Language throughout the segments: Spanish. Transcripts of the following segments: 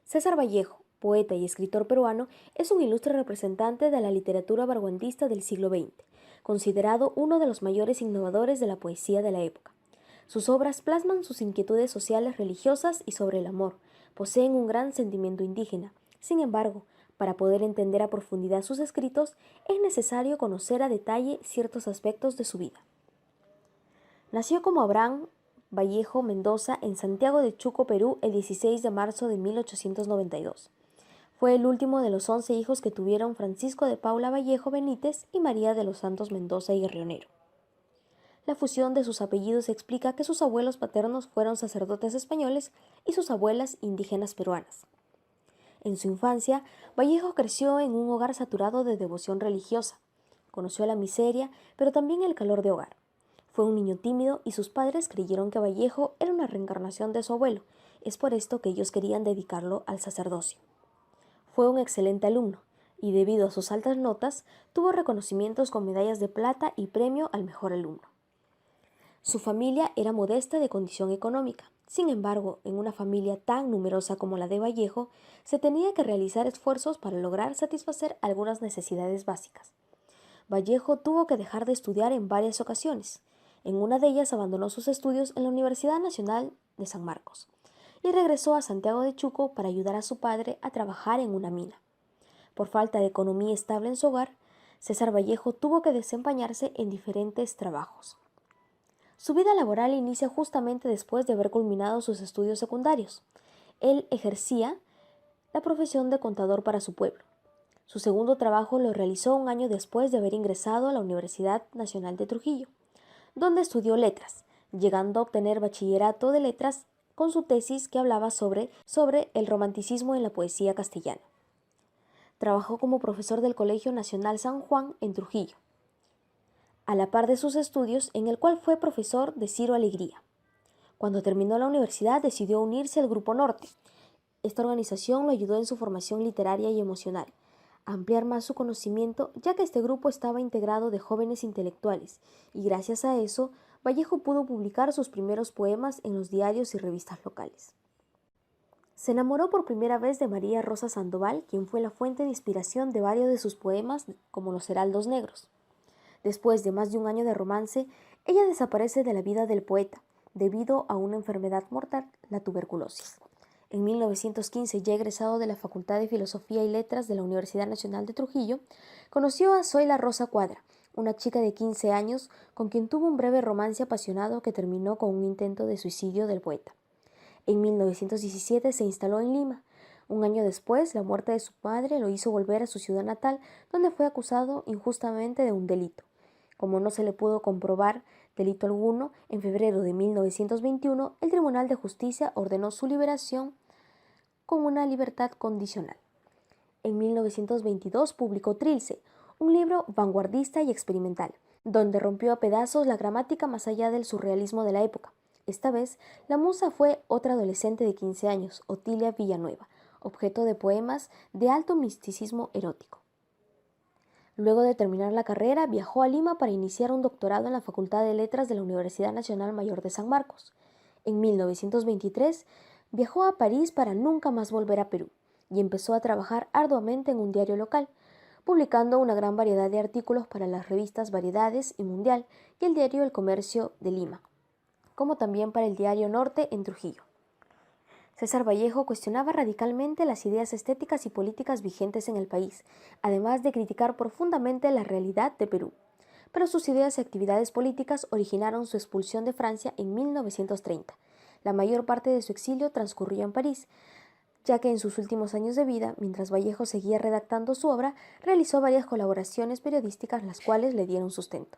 César Vallejo, poeta y escritor peruano, es un ilustre representante de la literatura vanguardista del siglo XX, considerado uno de los mayores innovadores de la poesía de la época. Sus obras plasman sus inquietudes sociales, religiosas y sobre el amor. Poseen un gran sentimiento indígena. Sin embargo, para poder entender a profundidad sus escritos, es necesario conocer a detalle ciertos aspectos de su vida. Nació como Abraham Vallejo Mendoza en Santiago de Chuco, Perú, el 16 de marzo de 1892. Fue el último de los 11 hijos que tuvieron Francisco de Paula Vallejo Benítez y María de los Santos Mendoza y Guerrionero. La fusión de sus apellidos explica que sus abuelos paternos fueron sacerdotes españoles y sus abuelas indígenas peruanas. En su infancia, Vallejo creció en un hogar saturado de devoción religiosa. Conoció la miseria, pero también el calor de hogar. Fue un niño tímido y sus padres creyeron que Vallejo era una reencarnación de su abuelo. Es por esto que ellos querían dedicarlo al sacerdocio. Fue un excelente alumno y debido a sus altas notas tuvo reconocimientos con medallas de plata y premio al mejor alumno. Su familia era modesta de condición económica. Sin embargo, en una familia tan numerosa como la de Vallejo, se tenía que realizar esfuerzos para lograr satisfacer algunas necesidades básicas. Vallejo tuvo que dejar de estudiar en varias ocasiones. En una de ellas abandonó sus estudios en la Universidad Nacional de San Marcos y regresó a Santiago de Chuco para ayudar a su padre a trabajar en una mina. Por falta de economía estable en su hogar, César Vallejo tuvo que desempeñarse en diferentes trabajos. Su vida laboral inicia justamente después de haber culminado sus estudios secundarios. Él ejercía la profesión de contador para su pueblo. Su segundo trabajo lo realizó un año después de haber ingresado a la Universidad Nacional de Trujillo, donde estudió letras, llegando a obtener bachillerato de letras con su tesis que hablaba sobre el romanticismo en la poesía castellana. Trabajó como profesor del Colegio Nacional San Juan en Trujillo, a la par de sus estudios, en el cual fue profesor de Ciro Alegría. Cuando terminó la universidad decidió unirse al Grupo Norte. Esta organización lo ayudó en su formación literaria y emocional, a ampliar más su conocimiento, ya que este grupo estaba integrado de jóvenes intelectuales, y gracias a eso, Vallejo pudo publicar sus primeros poemas en los diarios y revistas locales. Se enamoró por primera vez de María Rosa Sandoval, quien fue la fuente de inspiración de varios de sus poemas, como Los Heraldos Negros. Después de más de un año de romance, ella desaparece de la vida del poeta, debido a una enfermedad mortal, la tuberculosis. En 1915, ya egresado de la Facultad de Filosofía y Letras de la Universidad Nacional de Trujillo, conoció a Zoila Rosa Cuadra, una chica de 15 años con quien tuvo un breve romance apasionado que terminó con un intento de suicidio del poeta. En 1917 se instaló en Lima. Un año después, la muerte de su padre lo hizo volver a su ciudad natal, donde fue acusado injustamente de un delito. Como no se le pudo comprobar delito alguno, en febrero de 1921 el Tribunal de Justicia ordenó su liberación con una libertad condicional. En 1922 publicó Trilce, un libro vanguardista y experimental, donde rompió a pedazos la gramática más allá del surrealismo de la época. Esta vez, la musa fue otra adolescente de 15 años, Otilia Villanueva, objeto de poemas de alto misticismo erótico. Luego de terminar la carrera, viajó a Lima para iniciar un doctorado en la Facultad de Letras de la Universidad Nacional Mayor de San Marcos. En 1923, viajó a París para nunca más volver a Perú y empezó a trabajar arduamente en un diario local, publicando una gran variedad de artículos para las revistas Variedades y Mundial y el diario El Comercio de Lima, como también para el diario Norte en Trujillo. César Vallejo cuestionaba radicalmente las ideas estéticas y políticas vigentes en el país, además de criticar profundamente la realidad de Perú. Pero sus ideas y actividades políticas originaron su expulsión de Francia en 1930. La mayor parte de su exilio transcurrió en París, ya que en sus últimos años de vida, mientras Vallejo seguía redactando su obra, realizó varias colaboraciones periodísticas las cuales le dieron sustento.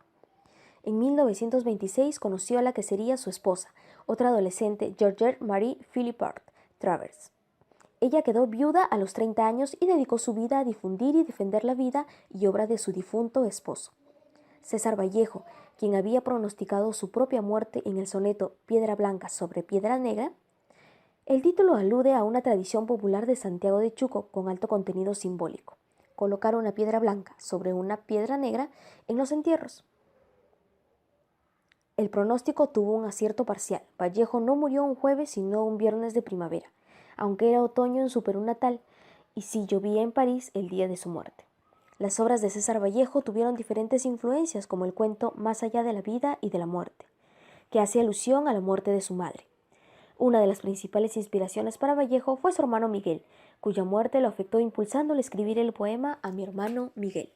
En 1926 conoció a la que sería su esposa, otra adolescente, Georgette Marie Philippard Travers. Ella quedó viuda a los 30 años y dedicó su vida a difundir y defender la vida y obra de su difunto esposo. César Vallejo, quien había pronosticado su propia muerte en el soneto Piedra Blanca sobre Piedra Negra, el título alude a una tradición popular de Santiago de Chuco con alto contenido simbólico: colocar una piedra blanca sobre una piedra negra en los entierros. El pronóstico tuvo un acierto parcial. Vallejo no murió un jueves sino un viernes de primavera. aunque era otoño en su Perú natal, y si llovía en París el día de su muerte. Las obras de César Vallejo tuvieron diferentes influencias, como el cuento Más allá de la vida y de la muerte, que hace alusión a la muerte de su madre. Una de las principales inspiraciones para Vallejo fue su hermano Miguel, cuya muerte lo afectó impulsándole a escribir el poema A mi hermano Miguel.